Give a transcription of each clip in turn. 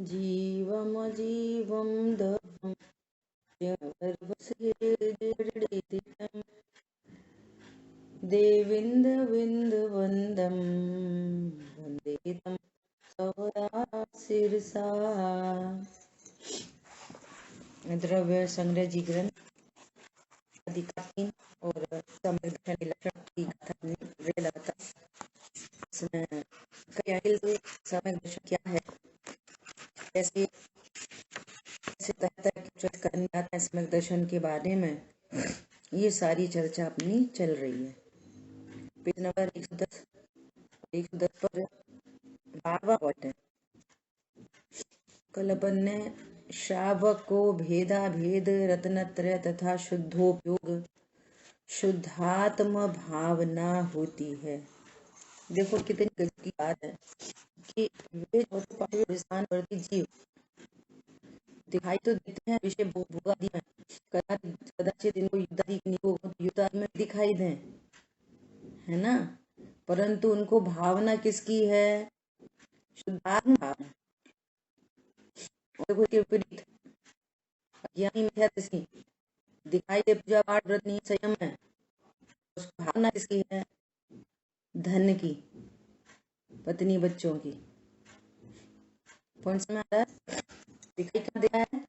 जीवमजीवं दहं गर्भसेदितं देविन्दविन्दवन्दं वन्दे तं सवदा शिरसा। द्रव्य संग्रह जी ग्रंथ अधिकार 3 और समृद्ध लक्षण की कथा लगातार इसमें कई समय दर्शन क्या है, कैसे करने आता है समय दर्शन के बारे में, ये सारी चर्चा अपनी चल रही है। पेज नंबर 110 पर 12वां पॉइंट है। कल अपन ने श्रावक को भेदा भेद रत्नत्रय तथा शुद्धोपयोग शुद्धात्म भावना होती है। देखो कितनी गजब की बात है कि वे वर्ती जीव दिखाई तो देते हैं विषय भोगादि में, कदाचित इनको युद्धादि में दिखाई दें, है ना, परंतु उनको भावना किसकी है? शुद्धात्म भावना। देखो के विपरीत अज्ञानी मिथ्या दृष्टि दिखाई दे पूजा पाठ व्रत नहीं संयम है, उसकी भावना किसकी है? धन की, पत्नी बच्चों की। पॉइंट समझ आ रहा है? दिखाई क्या दे रहा है?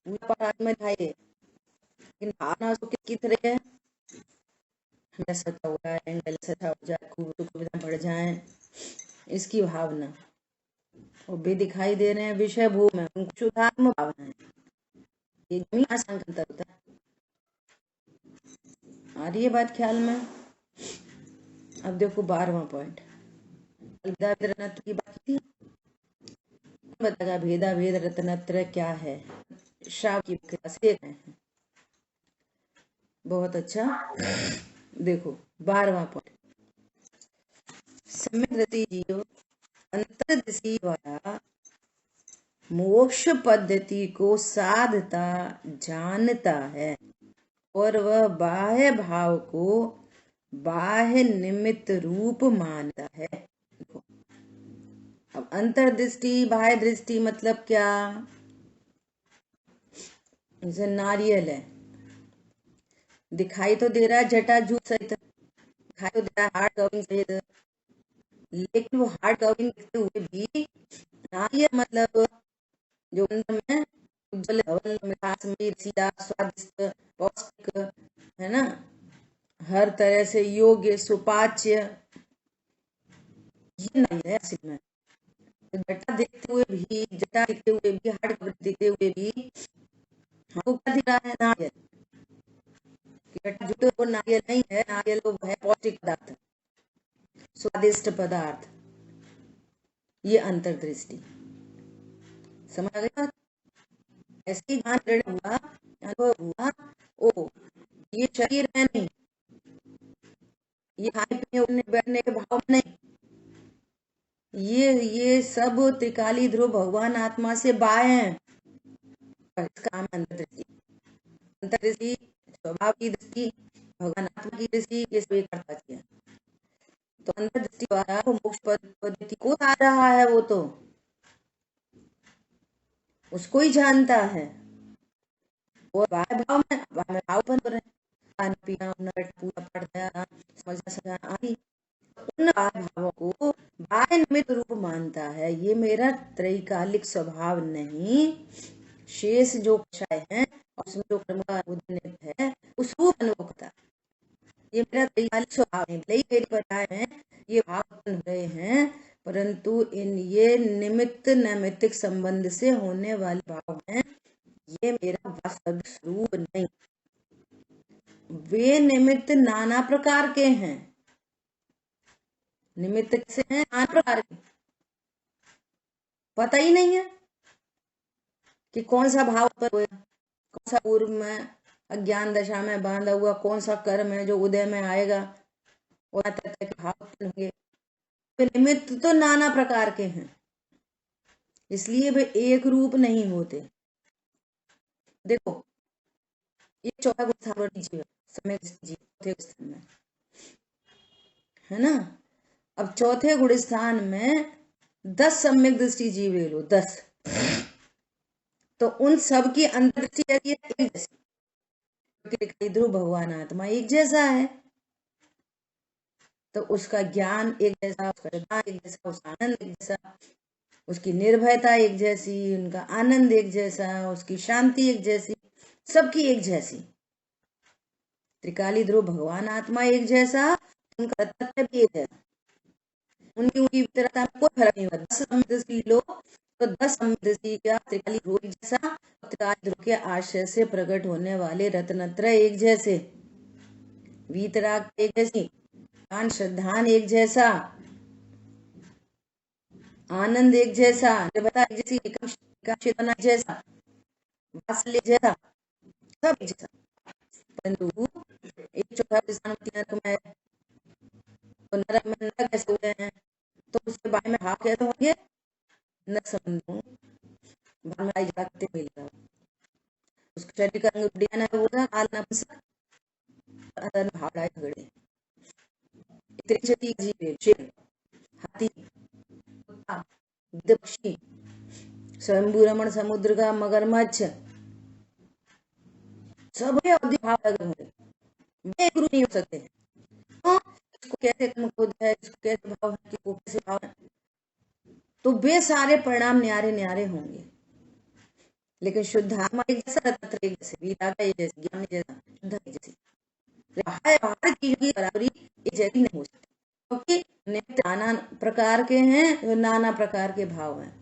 पूजा पाठ में दिखाई दे, लेकिन भावना उसको किसकी तरह है? हमें सता हुआ है, एंगल सता हो जाए, खूब सुविधा बढ़ जाए, इसकी भावना। और वे दिखाई दे रहे हैं विषय भोग में, उनको शुद्धात्म भावना है। ये जमीन आसान का अंतर होता है। आ रही है बात ख्याल में? अब देखो 12वां पॉइंट रत्नत्र की बात थी, बताएगा भेदा भेद रत्नत्र क्या है। श्राव की क्लास देख रहे हैं, बहुत अच्छा। देखो 12वां पॉइंट, सम्यक दृष्टि जीव अंतर्दृष्टि द्वारा मोक्ष पद्धति को साधता जानता है और वह बाह्य भाव को बाह्य निमित्त रूप मानता है। अब अंतर्दृष्टि बाह्य दृष्टि मतलब क्या? जैसे नारियल है, दिखाई तो दे रहा है जटाजूट सहित, दिखाई तो दे रहा है हार्ड कवरिंग सहित, लेकिन वो हार्ड कवरिंग देखते हुए भी नारियल मतलब जो अंदर में उज्जवल धवल मिठास मीर सीधा स्वादिष्ट पौष्टिक, है ना, हर तरह से योग्य सुपाच्य, ये नारियल है असल में। तो जटा देखते हुए भी, जटा देखते हुए भी, हार्ड कवरिंग देखते हुए भी हमको क्या दिख रहा है? नारियल। जटाजूट वो नारियल नहीं है, नारियल वो है पौष्टिक पदार्थ, स्वादिष्ट पदार्थ। ये अंतर्दृष्टि समझ आ गई? ऐसी ज्ञान दृढ़ हुआ, अनुभव हुआ, ओ ये शरीर है नहीं, ये खाने पीने उठने बैठने के भाव नहीं, ये सब त्रिकाली ध्रुव भगवान आत्मा से बाह्य हैं। इसका नाम अंतर्दृष्टि। अंतर्दृष्टि स्वभाव की दृष्टि, भगवान आत्मा की दृष्टि, ये सब एक करता किया। तो अंतर्दृष्टि द्वारा वो मोक्ष पद्धति को आ रहा है, वो तो उसको ही जानता है। वो बाह्य भाव में भाव पर खाना पीना पूजा पाठ समझना आदि उन भावों को बाह्य निमित्त रूप मानता है। ये मेरा त्रैकालिक स्वभाव नहीं, शेष जो कषाय है और उसमें जो कर्म का उद्यत है उस रूप अनुभव करता, ये मेरा त्रैकालिक स्वभाव है। भले ही मेरी पराय है, ये भाव उत्पन्न हो रहे हैं, परंतु ये निमित्त नैमित्तिक संबंध से होने वाले भाव हैं, ये मेरा वास्तविक स्वरूप नहीं। वे निमित्त नाना प्रकार के हैं। निमित्त कैसे हैं? नाना प्रकार के, पता ही नहीं है कि कौन सा भाव पर हुआ, कौन सा पूर्व में अज्ञान दशा में बांधा हुआ कौन सा कर्म है जो उदय में आएगा, और तरह के भाव होंगे। निमित्त तो नाना प्रकार के हैं, इसलिए वे एक रूप नहीं होते। देखो ये चौथा गुण समय चौथे स्थान में है ना। अब चौथे गुण स्थान में 10 सम्यक दृष्टि जीव ले लो, 10, तो उन सब की अंतर्दृष्टि एक जैसी, क्योंकि ध्रुव भगवान आत्मा एक जैसा है, तो उसका ज्ञान एक जैसा, उसका ज्ञान एक जैसा, उसका आनंद एक जैसा, उसकी निर्भयता एक जैसी, उनका आनंद एक जैसा, उसकी शांति एक जैसी, सबकी एक जैसी। त्रिकाली ध्रुव भगवान आत्मा एक जैसा, उनका तत्व भी एक जैसा, उनकी वितरता में कोई फर्क नहीं होगा। 10 समुद्र लो तो 10 समुद्र का त्रिकाली ध्रुव एक जैसा, त्रिकाली ध्रुव के आश्रय से प्रकट होने वाले रत्नत्रय एक जैसे, वीतराग एक जैसी, ज्ञान श्रद्धान एक जैसा, आनंद एक जैसा, निर्भयता एक जैसी, एकांशितना एक जैसा, वात्सल्य जैसा, सब एक जैसा। परंतु एक चौथा नरक में, तो नरक में नरक कैसे होते हैं, तो उसके बारे में भाव कैसे होंगे, नरक संबंध जागते मिलेगा, उसके शरीर का रंग उड़ियाना होगा, काल नपुंसक, अंदर भाव लाए झगड़े, त्रिशती जीव, शेर, हाथी, कुत्ता, पक्षी, स्वयंभू रमण समुद्र का मगरमच्छ, सब भाव लगे होंगे, वे एक रूप नहीं हो सकते। तो इसको कैसे क्रोध है, इसको कैसे भाव है, किसको कैसे भाव है, तो वे सारे परिणाम न्यारे न्यारे होंगे। लेकिन शुद्ध आत्मा एक जैसा, तत्र एक जैसे, वीतराग एक जैसे, ज्ञान एक जैसा, शुद्ध एक जैसी, बाहर की बराबरी एक जैसी नहीं हो सकती, क्योंकि नित्य नाना प्रकार के हैं, नाना प्रकार के भाव हैं।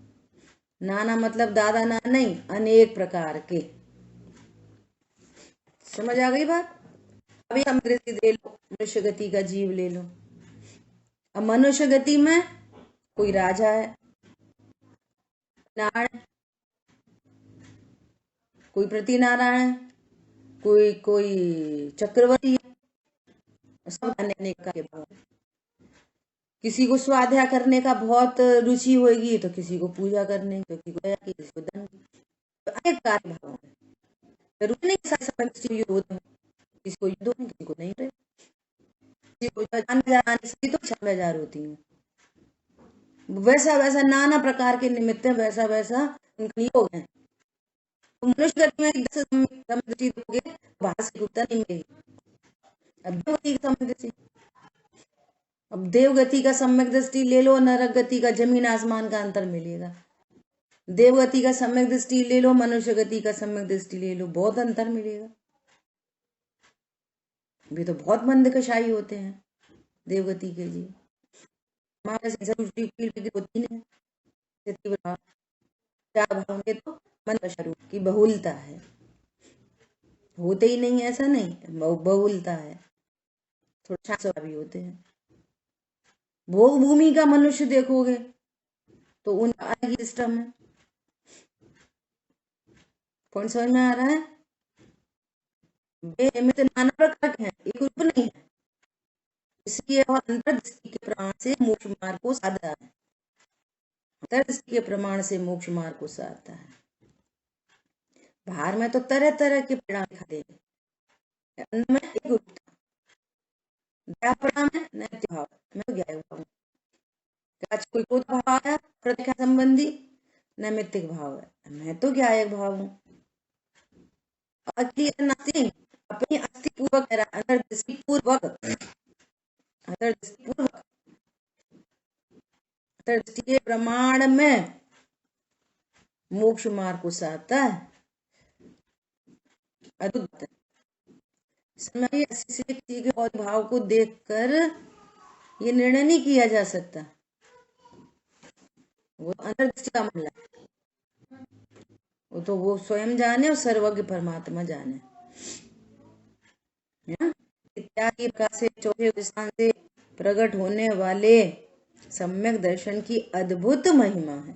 नाना मतलब दादा ना नहीं, अनेक प्रकार के। समझ आ गई बात? अभी समुद्र दे लो, मनुष्य गति का जीव ले लो। अब मनुष्य गति में कोई राजा है, नारायण, कोई प्रतिनारायण, कोई चक्रवर्ती है, सब अनेक के भाव। किसी को स्वाध्याय करने का बहुत रुचि होगी, तो किसी को पूजा करने, किसी को दया की, किसी को धन की, तो अनेक कार्य भाव है। जरूरी नहीं किसी को युद्ध हो, किसी को युद्ध हो, किसी को नहीं रहे, किसी को जाने से तो 6,000 होती है। वैसा वैसा नाना प्रकार के निमित्त, वैसा वैसा उनका नियोग है। तो मनुष्य गति में 10 समदृष्टि दोगे, बाहर से गुप्ता नहीं मिलेगी। अब देवगति का सम्यक दृष्टि ले लो, नरक गति का जमीन आसमान का अंतर मिलेगा। देवगति का सम्यक दृष्टि ले लो, मनुष्य गति का सम्यक दृष्टि ले लो, बहुत अंतर मिलेगा। वे तो बहुत मंद कषाई होते हैं देवगति के लिए, हमारे से जरूर होती नहीं, क्या भाव के तो मन का स्वरूप की बहुलता है, होते ही नहीं ऐसा नहीं, बहुलता है, थोड़ा शांत भी होते हैं। भोग भूमि का मनुष्य देखोगे तो उनका अलग ही सिस्टम है। कौन समझ में आ रहा है? वे मित्र नाना प्रकार के हैं, एक रूप नहीं है, इसलिए वह अंतर्दृष्टि के प्रमाण से मोक्ष मार्ग को साधता है, अंतर्दृष्टि के प्रमाण से मोक्ष मार्ग को साधता है। बाहर में तो तरह तरह के परिणाम दिखाते हैं, अंदर में एक रूपता, क्या परिणाम है, नैतिक भाव, मैं तो ज्ञान भाव, कोई क्रोध भाव आया प्रतिज्ञा संबंधी, नैमित्तिक भाव है, मैं तो ज्ञायक भाव हूँ। अपनी अस्थि पूर्वक, अंतर्दृष्टि पूर्वक, अंतर्दृष्टि के प्रमाण में मोक्ष मार्ग को साधता है। अद्भुत है। समय किसी के और भाव को देखकर ये निर्णय नहीं किया जा सकता, वो अंतर्दृष्टि का मामला, वो तो वो स्वयं जाने और सर्वज्ञ परमात्मा जाने। इत्यादि प्रकार से चौथे स्थान से प्रकट होने वाले सम्यक दर्शन की अद्भुत महिमा है।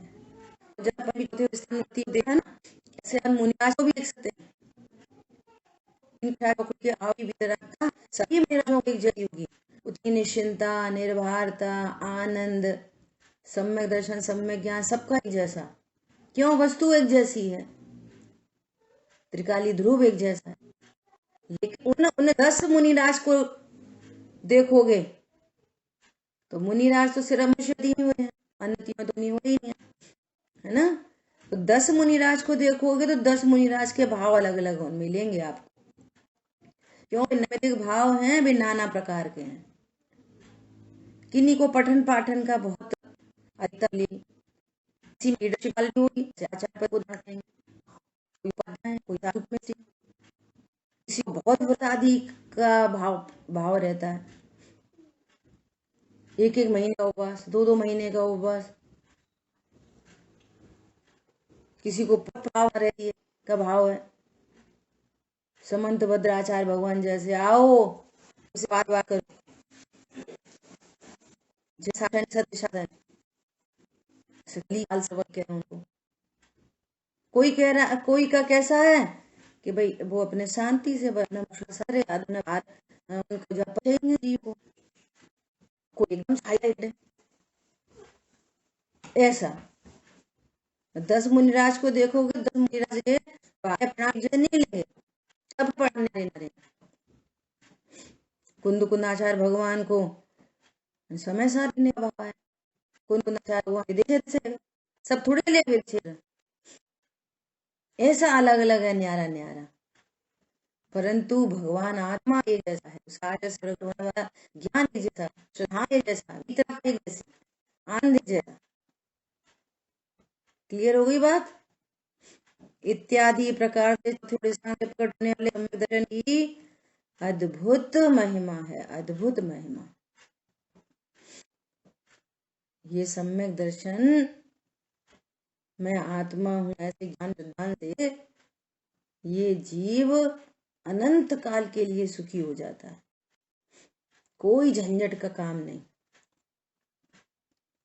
जब अपन चौथे स्थान देखा ना, ऐसे हम मुनिराज को भी देख सकते हैं, सभी मेरा एक जय होगी, उतनी निश्चिंता, निर्भरता, आनंद, सम्यक दर्शन, सम्यक ज्ञान, सबका एक जैसा। क्यों? वस्तु एक जैसी है, त्रिकाली ध्रुव एक जैसा है। लेकिन उन्हें 10 मुनिराज को देखोगे तो मुनिराज तो सिर्फ मनुष्य हुए हैं, उन्नति में तो नहीं हो ही नहीं है ना। तो 10 मुनिराज को देखोगे तो 10 मुनिराज के भाव अलग अलग मिलेंगे आपको, क्यों? नैतिक भाव हैं भी नाना प्रकार के हैं। किन्हीं को पठन पाठन का बहुत अधिकतर किसी लीडरशिप क्वालिटी होगी, आचार्य पद को धारण करेंगे, कोई पद है, कोई साधु में से, किसी को बहुत व्रतादि का भाव रहता है, 1-1 महीने का उपवास, 2-2 महीने का उपवास, किसी को भाव रहती है का भाव है। समंत भद्राचार्य भगवान जैसे आओ उसे बात करो, जैसा सत्य साधन काल सबक कह रहे उनको। कोई कह रहा, कोई का कैसा है कि भाई वो अपने शांति से अपना सारे उनको जब पढ़ेंगे जी को, कोई एकदम हाईलाइट है ऐसा। 10 मुनिराज को देखोगे, 10 मुनिराज के प्रणाम नहीं लेंगे, सब पढ़ने नहीं। कुंदकुंदाचार्य भगवान को समय सार ने भाव है, कुंदकुंदाचार्य भगवान देखे से सब थोड़े ले गए, ऐसा अलग अलग है न्यारा न्यारा, परंतु भगवान आत्मा एक जैसा है, उसका प्रकट होने वाला ज्ञान एक जैसा, श्रद्धा एक जैसा, वितरक एक जैसी, आनंद एक जैसा। क्लियर हो गई बात? इत्यादि प्रकार से थोड़े प्रकट होने वाले सम्यक दर्शन की अद्भुत महिमा है, अद्भुत महिमा। ये सम्यक दर्शन मैं आत्मा हूं ऐसे ज्ञान सिद्धांत से ये जीव अनंत काल के लिए सुखी हो जाता है, कोई झंझट का काम नहीं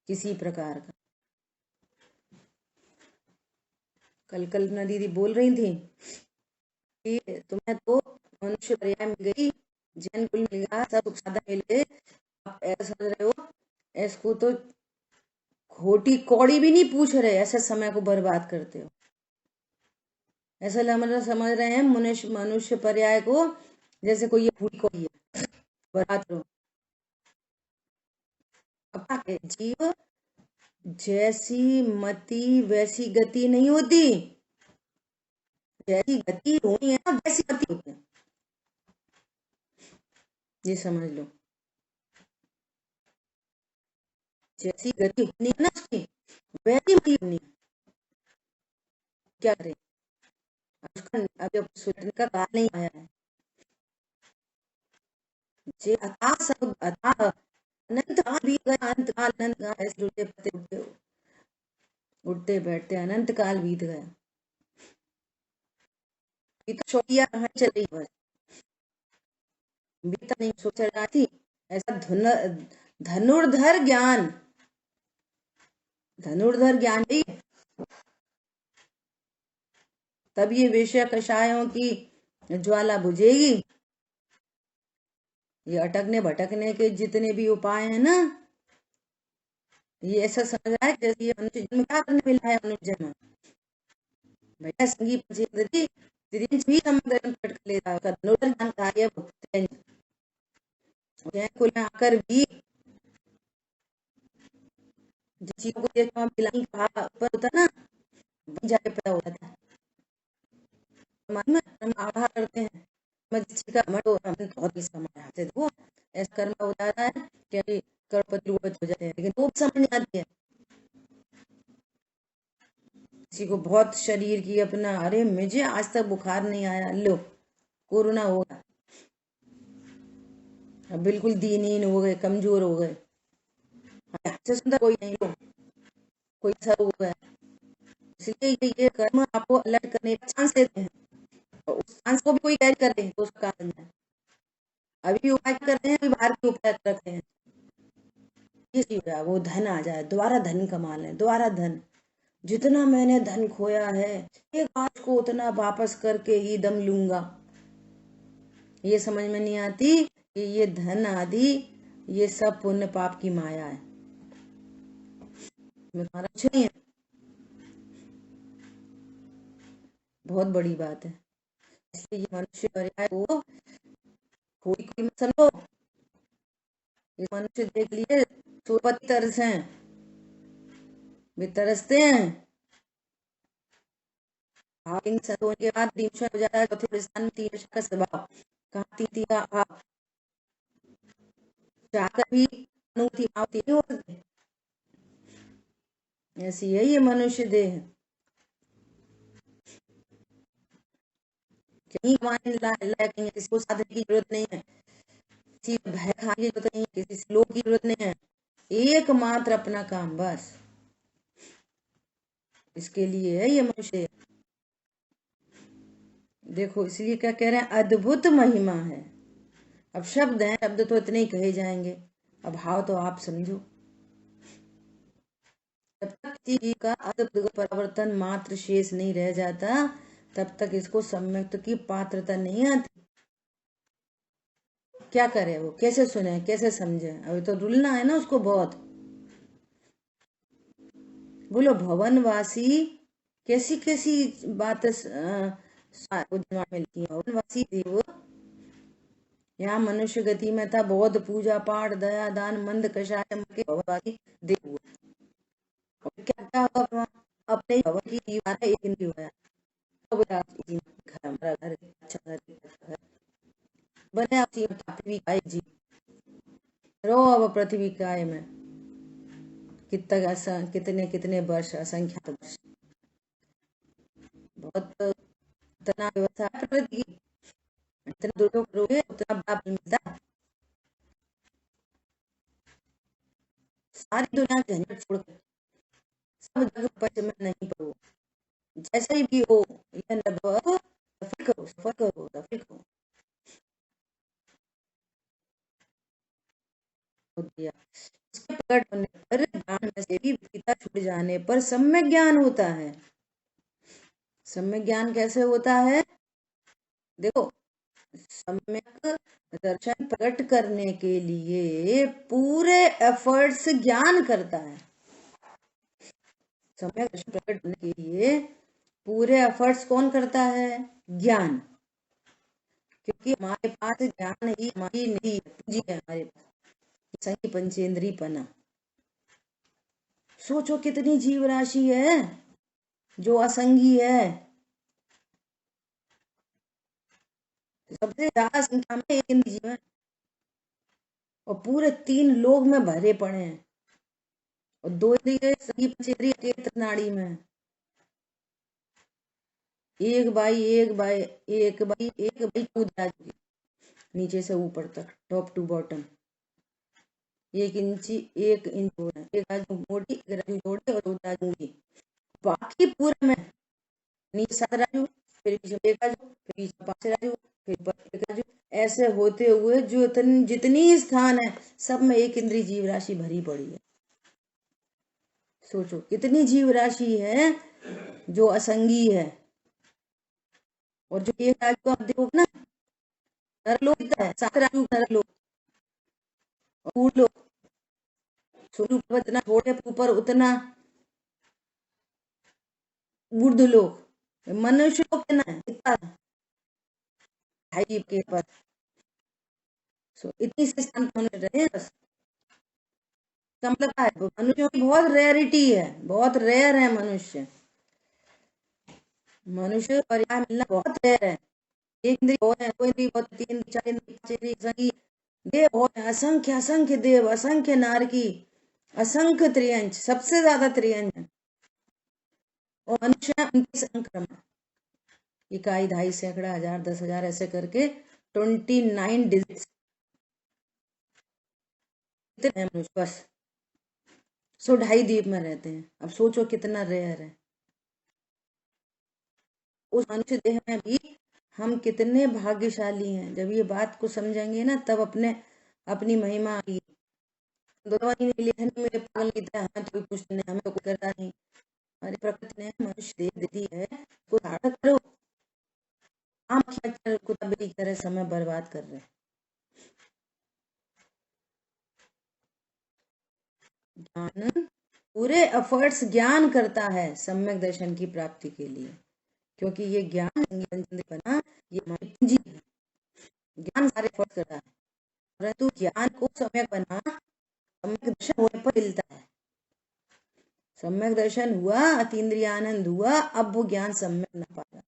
किसी प्रकार का। कल कल्पना दीदी बोल रही थी कि तुम्हें तो मनुष्य पर्याय मिल गई, जैन कुल मिल गया, सब सादा मिले, आप ऐसा समझ रहे हो इसको तो खोटी कौड़ी भी नहीं पूछ रहे, ऐसे समय को बर्बाद करते हो। ऐसा समझ रहे हैं मनुष्य पर्याय को जैसे कोई ये भूल कौड़ी है, बर्बाद करो। जीव जैसी मति वैसी गति नहीं होती, जैसी गति होनी है ना वैसी गति होती है, ये समझ लो। जैसी गति होनी है ना उसकी वैसी मति होनी है। क्या करें, अभी सुनने का काल नहीं आया है। जे अथाह अनंत काल बीत गया, अनंत काल अनंत काल ऐसे उठते उठते बैठते अनंत काल बीत गया। छोटिया कहाँ चल रही बस, बीता नहीं सोच रहा थी। ऐसा धनुर्धर ज्ञान, धनुर्धर ज्ञान भी तब ये विषय कषायों की ज्वाला बुझेगी। ये अटकने भटकने के जितने भी उपाय है ना, ये ऐसा समझ रहा है जैसे ये मनुष्य जन्म क्या करने मिला है, मनुष्य जन्म भैया संगीत भी प्रकट लेता है, धनुर्धर ज्ञान कार्य कुल में आकर भी जिस चीज को पर होता ना जाके पैदा हो जाता है। हम आभार करते हैं का बहुत से देखो ऐसा कर्म हो जाता है कि करोड़पति हो जाते हैं, लेकिन वो समझ नहीं आती है। किसी को बहुत शरीर की अपना, अरे मुझे आज तक बुखार नहीं आया, लो कोरोना होगा, अब बिल्कुल दीनहीन हो गए, कमजोर हो गए, सुंदर कोई नहीं, लो कोई ऐसा हो गया। इसलिए ये कर्म आपको अलर्ट करने का चांस देते हैं, और उस चांस को भी कोई कैरी कर रहे हैं तो उसका कारण है। अभी उपाय कर रहे हैं, अभी बाहर के उपाय कर रहे हैं, ये वो धन आ जाए, दोबारा धन कमा लें, दोबारा धन, जितना मैंने धन खोया है एक बात को उतना वापस करके ही दम लूंगा। ये समझ में नहीं आती कि ये धन आदि ये सब पुण्य पाप की माया है, तुम्हारा कुछ नहीं है, बहुत बड़ी बात है। इसलिए ये मनुष्य पर्याय को कोई मत समझो, ये मनुष्य देख लिए सुपति तरस हैं, वे तरसते हैं। होने के बाद डिमोशन हो जाता है चौथे स्थान में तीन का स्वभाव। कहाँ तीन का आप चाहकर भी अनुभूति होती नहीं हो सकती। ऐसी है ये मनुष्य देह। कहीं कमाने लायक नहीं है, किसी को साधन की जरूरत नहीं है, किसी भय खाने की जरूरत नहीं है, किसी से लोभ की जरूरत नहीं है, एकमात्र अपना काम बस। इसके लिए है ये मनुष्य। देखो इसलिए क्या कह रहे हैं, अद्भुत महिमा है। अब शब्द हैं, शब्द तो इतने ही कहे जाएंगे, अब भाव तो आप समझो। जब तक किसी जीव का अद्भुत परिवर्तन मात्र शेष नहीं रह जाता, तब तक इसको सम्यक्त की पात्रता नहीं आती। क्या करे वो, कैसे सुने, कैसे समझे? अभी तो रुलना है ना उसको बहुत। बोलो भवनवासी कैसी कैसी बातें दिमाग में लिखी है। भवनवासी देव यहाँ मनुष्य गति में था, बौद्ध पूजा पाठ दया दान मंद कषाय के भवनवासी देव हुआ। क्या क्या हुआ वहाँ? अपने भवन की दीवार एक इंद्री हुआ। हमारा घर अच्छा घर बने आप पृथ्वी का एक जीव रो। अब पृथ्वी काय में कितने कितने वर्ष, असंख्यात वर्ष, बहुत इतना व्यवस्था है प्रकृति की। इतना दुर्योग करोगे उतना बड़ा फल मिलता है। सारी दुनिया के झंझट छोड़कर सब जग पच में नहीं पड़ो, जैसे ही भी हो यह अनुभव सफल करो, सफल करो, सफल करो। इसके प्रकट होने पर ज्ञान में से भी विदिता छूट जाने पर सम्यक ज्ञान होता है। सम्यक ज्ञान कैसे होता है? देखो सम्यक दर्शन प्रकट करने के लिए पूरे एफर्ट्स ज्ञान करता है। सम्यक दर्शन प्रकट करने के लिए पूरे एफर्ट्स कौन करता है? ज्ञान। क्योंकि हमारे पास ज्ञान ही हमारी निधि पूंजी है, हमारे पास संगी पंचेंद्री पना। सोचो कितनी जीव राशि है जो असंगी है। सबसे ज्यादा संख्या में एक इंद्रिय जीव है और पूरे तीन लोग में भरे पड़े हैं, और दो इंद्रिय संगी पंचेंद्रिय एक नाड़ी में है। एक बाई एक बाई एक बाई एक बाई कूद जाती नीचे से ऊपर तक, टॉप टू बॉटम। एक इंच है, एक राजू मोटी, एक राजू जोड़ी और दो राजू की। बाकी पूरे में नीचे 7 राजू, फिर पीछे 1 राजू, फिर पीछे 5 राजू, फिर ऊपर 1 राजू, ऐसे होते हुए जो जितनी स्थान है सब में एक इंद्रिय जीव राशि भरी पड़ी है। सोचो कितनी जीव राशि है जो असंगी है। और जो एक राजू का आप देखो ना, नरलोक कितना है, 7 राजू नरलोक, और लोग सूर्य ऊपर इतना थोड़े ऊपर उतना ऊर्ध लोक। मनुष्य लोग कितना है, इतना हाई के पर। सो इतनी से स्थान मनुष्य रहे बस। इसका मतलब क्या है? मनुष्यों की बहुत रेयरिटी है, बहुत रेयर है मनुष्य। मनुष्य पर्याय मिलना बहुत रेयर है। एक इंद्रिय बहुत है, दो इंद्रिय बहुत, 3 4 इंद्रिय 5 इंद्रिय संगी देव बहुत है, असंख्य असंख्य देव, असंख्य नारकी, असंख्य त्रियंश, सबसे ज्यादा त्रियंश है। और मनुष्य 29 संक्रमण, इकाई, ढाई, सैकड़ा, हजार, 10,000 ऐसे करके 29 डिजिट्स है मनुष्य बस। 102 द्वीप में रहते हैं। अब सोचो कितना रेयर है। उस मनुष्य देह में भी हम कितने भाग्यशाली हैं। जब ये बात को समझेंगे ना तब अपनी महिमा आएगी। 2 महीने के लिए मेरे पागल की तरह हमें तो कोई कुछ नहीं, हमें तो कोई करता नहीं। अरे प्रकृति ने मनुष्य देह देती है, को धारण करो। हम कुत्ते की तरह समय बर्बाद कर रहे हैं। ज्ञान पूरे एफर्ट्स ज्ञान करता है सम्यक दर्शन की प्राप्ति के लिए, क्योंकि ये ज्ञान बना, ये हमारी पूंजी है। ज्ञान सारे एफर्ट करता है, परंतु ज्ञान को सम्यक बना सम्यक दर्शन होने पर मिलता है। सम्यक दर्शन हुआ, अतीन्द्रियानंद हुआ, अब वो ज्ञान सम्यक न पाया।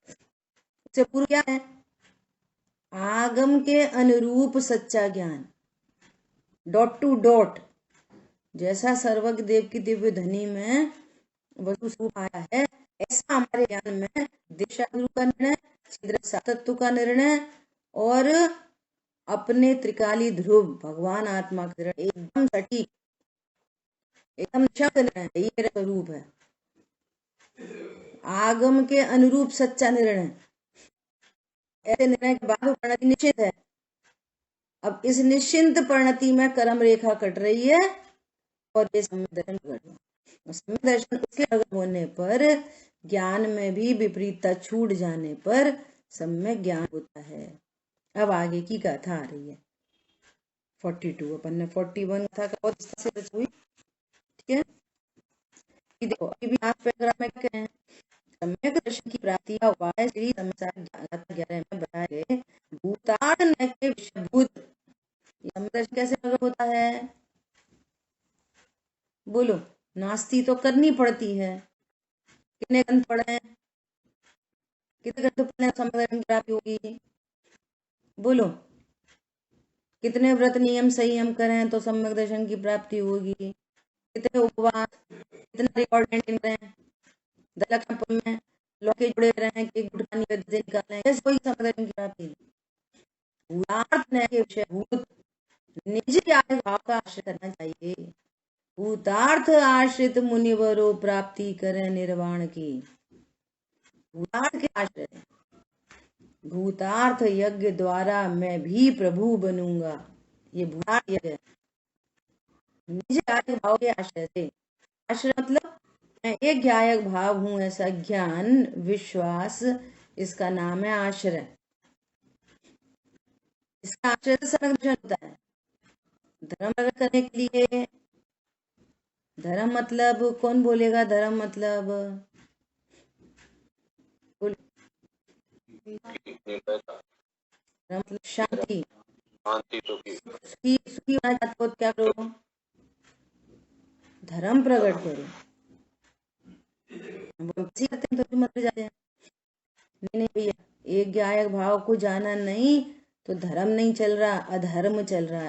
उससे पूर्व क्या है? आगम के अनुरूप सच्चा ज्ञान, डॉट टू डॉट, जैसा सर्वज्ञ देव की दिव्य ध्वनि में वस्तु स्वरूप आया है, ऐसा हमारे ज्ञान में दिशा का निर्णय, छिद्र सातत्व का निर्णय और अपने त्रिकाली ध्रुव भगवान आत्मा का निर्णय एकदम सटीक, एकदम निश्चित निर्णय, ये मेरा स्वरूप है। आगम के अनुरूप सच्चा निर्णय, ऐसे निर्णय के बाद परिणति निश्चित है। अब इस निश्चिंत परिणति में कर्म रेखा कट रही है और ये सम्यक दर्शन घट रहा है। सम्यक दर्शन इसलिए अगर होने पर, ज्ञान में भी विपरीतता छूट जाने पर सम्यक ज्ञान होता है। अब आगे की गाथा आ रही है 42, अपन ने 41 गाथा का बहुत से हुई, ठीक है। देखो अभी भी लास्ट पैराग्राफ में क्या है, सम्यक दर्शन की प्राप्ति का उपाय श्री समाचार 11 में बताए गए भूतार्थ न के विषयभूत। सम्यक दर्शन कैसे प्रकट होता है? बोलो, नास्ती तो करनी पड़ती है। कितने ग्रंथ पढ़े हैं? कितने ग्रंथ पढ़ने सम्यक दर्शन की प्राप्ति होगी? बोलो, कितने व्रत नियम संयम करें तो सम्यक दर्शन की प्राप्ति होगी? कितने उपवास, कितने रिकॉर्ड मेंटेन करें, दलक्षण में लौके जुड़े रहे कि गुटखानी वैद्य निकालें, कैसे कोई सम्यक दर्शन की प्राप्ति? भूतार्थ न के विषयभूत निज ज्ञान भाव का आश्रय करना चाहिए। भूतार्थ आश्रित मुनिवरो प्राप्ति करें निर्वाण की। भूतार्थ के आश्रय, भूतार्थ यज्ञ द्वारा मैं भी प्रभु बनूंगा, ये भूतार्थ यज्ञ है। निज गायक भाव के आश्रय से, आश्रय मतलब मैं एक गायक भाव हूं ऐसा ज्ञान विश्वास, इसका नाम है आश्रय। इसका आश्रय से सम्यक दर्शन होता है। धर्म प्रकट करने के लिए, धर्म मतलब कौन बोलेगा? धर्म मतलब शांति, सुखी होना चाहते हो क्या करो? धर्म प्रकट करो। करते हैं तो मर जाते हैं। नहीं भैया, एक गायक भाव को जाना नहीं तो धर्म नहीं चल रहा, अधर्म चल रहा है।